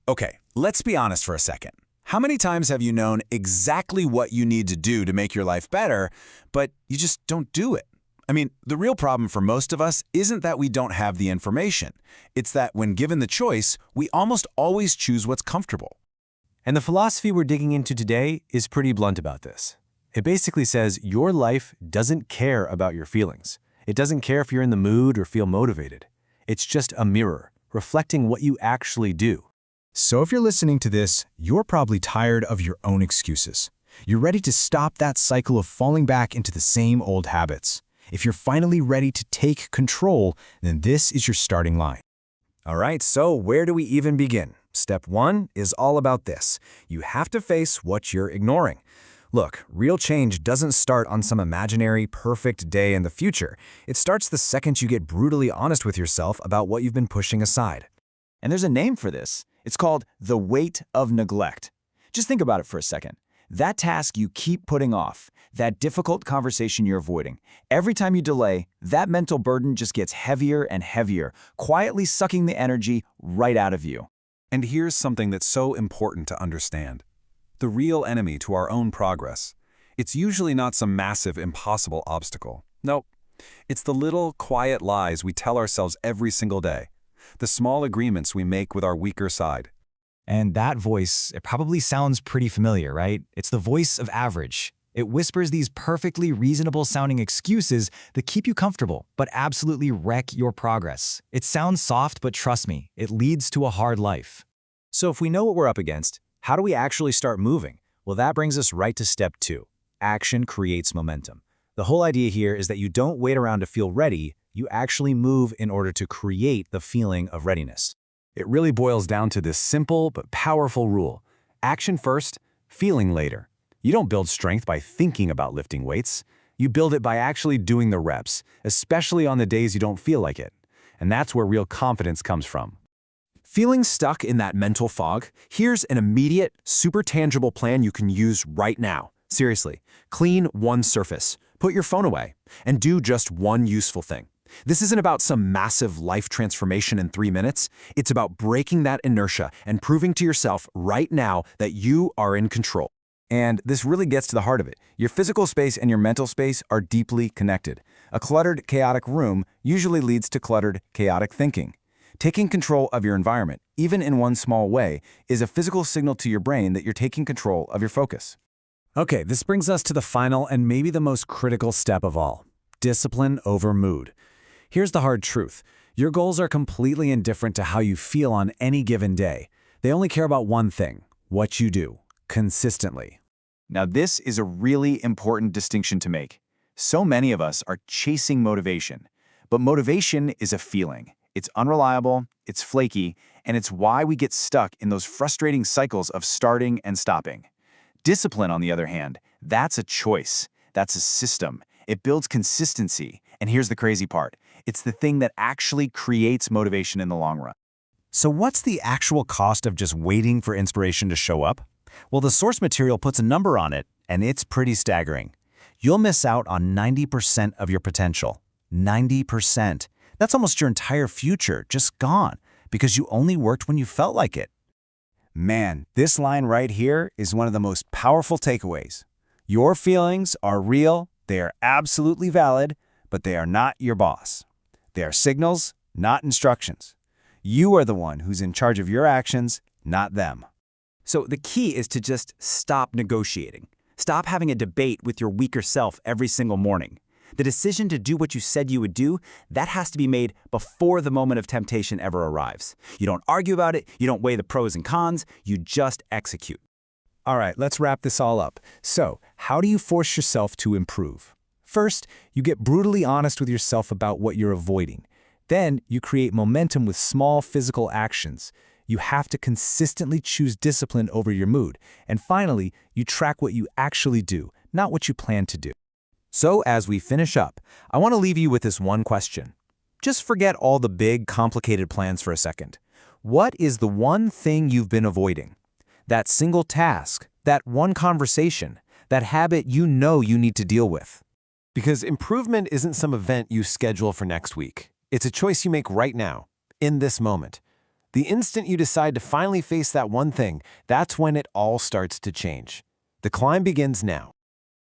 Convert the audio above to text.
Okay, let's be honest for a second. How many times have you known exactly what you need to do to make your life better, but you just don't do it? I mean, the real problem for most of us isn't that we don't have the information. It's that when given the choice, we almost always choose what's comfortable. And the philosophy we're digging into today is pretty blunt about this. It basically says your life doesn't care about your feelings. It doesn't care if you're in the mood or feel motivated. It's just a mirror, reflecting what you actually do. So if you're listening to this, you're probably tired of your own excuses. You're ready to stop that cycle of falling back into the same old habits. If you're finally ready to take control, then this is your starting line. All right, so where do we even begin? Step 1 is all about this. You have to face what you're ignoring. Look, real change doesn't start on some imaginary, perfect day in the future. It starts the second you get brutally honest with yourself about what you've been pushing aside. And there's a name for this. It's called the weight of neglect. Just think about it for a second. That task you keep putting off, that difficult conversation you're avoiding, every time you delay, that mental burden just gets heavier and heavier, quietly sucking the energy right out of you. And here's something that's so important to understand. The real enemy to our own progress. It's usually not some massive, impossible obstacle. Nope. It's the little, quiet lies we tell ourselves every single day. The small agreements we make with our weaker side. And that voice, it probably sounds pretty familiar, right? It's the voice of average. It whispers these perfectly reasonable-sounding excuses that keep you comfortable, but absolutely wreck your progress. It sounds soft, but trust me, it leads to a hard life. So if we know what we're up against, how do we actually start moving? Well, that brings us right to step 2. Action creates momentum. The whole idea here is that you don't wait around to feel ready, you actually move in order to create the feeling of readiness. It really boils down to this simple but powerful rule. Action first, feeling later. You don't build strength by thinking about lifting weights. You build it by actually doing the reps, especially on the days you don't feel like it. And that's where real confidence comes from. Feeling stuck in that mental fog? Here's an immediate, super tangible plan you can use right now. Seriously, clean one surface, put your phone away, and do just one useful thing. This isn't about some massive life transformation in 3 minutes. It's about breaking that inertia and proving to yourself right now that you are in control. And this really gets to the heart of it. Your physical space and your mental space are deeply connected. A cluttered, chaotic room usually leads to cluttered, chaotic thinking. Taking control of your environment, even in one small way, is a physical signal to your brain that you're taking control of your focus. Okay, this brings us to the final and maybe the most critical step of all. Discipline over mood. Here's the hard truth. Your goals are completely indifferent to how you feel on any given day. They only care about one thing, what you do, consistently. Now, this is a really important distinction to make. So many of us are chasing motivation, but motivation is a feeling. It's unreliable, it's flaky, and it's why we get stuck in those frustrating cycles of starting and stopping. Discipline, on the other hand, that's a choice. That's a system. It builds consistency. And here's the crazy part. It's the thing that actually creates motivation in the long run. So what's the actual cost of just waiting for inspiration to show up? Well, the source material puts a number on it, and it's pretty staggering. You'll miss out on 90% of your potential. 90%. That's almost your entire future, just gone, because you only worked when you felt like it. Man, this line right here is one of the most powerful takeaways. Your feelings are real, they are absolutely valid, but they are not your boss. They are signals, not instructions. You are the one who's in charge of your actions, not them. So the key is to just stop negotiating. Stop having a debate with your weaker self every single morning. The decision to do what you said you would do, that has to be made before the moment of temptation ever arrives. You don't argue about it, you don't weigh the pros and cons, you just execute. All right, let's wrap this all up. So, how do you force yourself to improve? First, you get brutally honest with yourself about what you're avoiding. Then, you create momentum with small physical actions. You have to consistently choose discipline over your mood. And finally, you track what you actually do, not what you plan to do. So as we finish up, I want to leave you with this one question. Just forget all the big, complicated plans for a second. What is the one thing you've been avoiding? That single task, that one conversation, that habit you know you need to deal with. Because improvement isn't some event you schedule for next week. It's a choice you make right now, in this moment. The instant you decide to finally face that one thing, that's when it all starts to change. The climb begins now.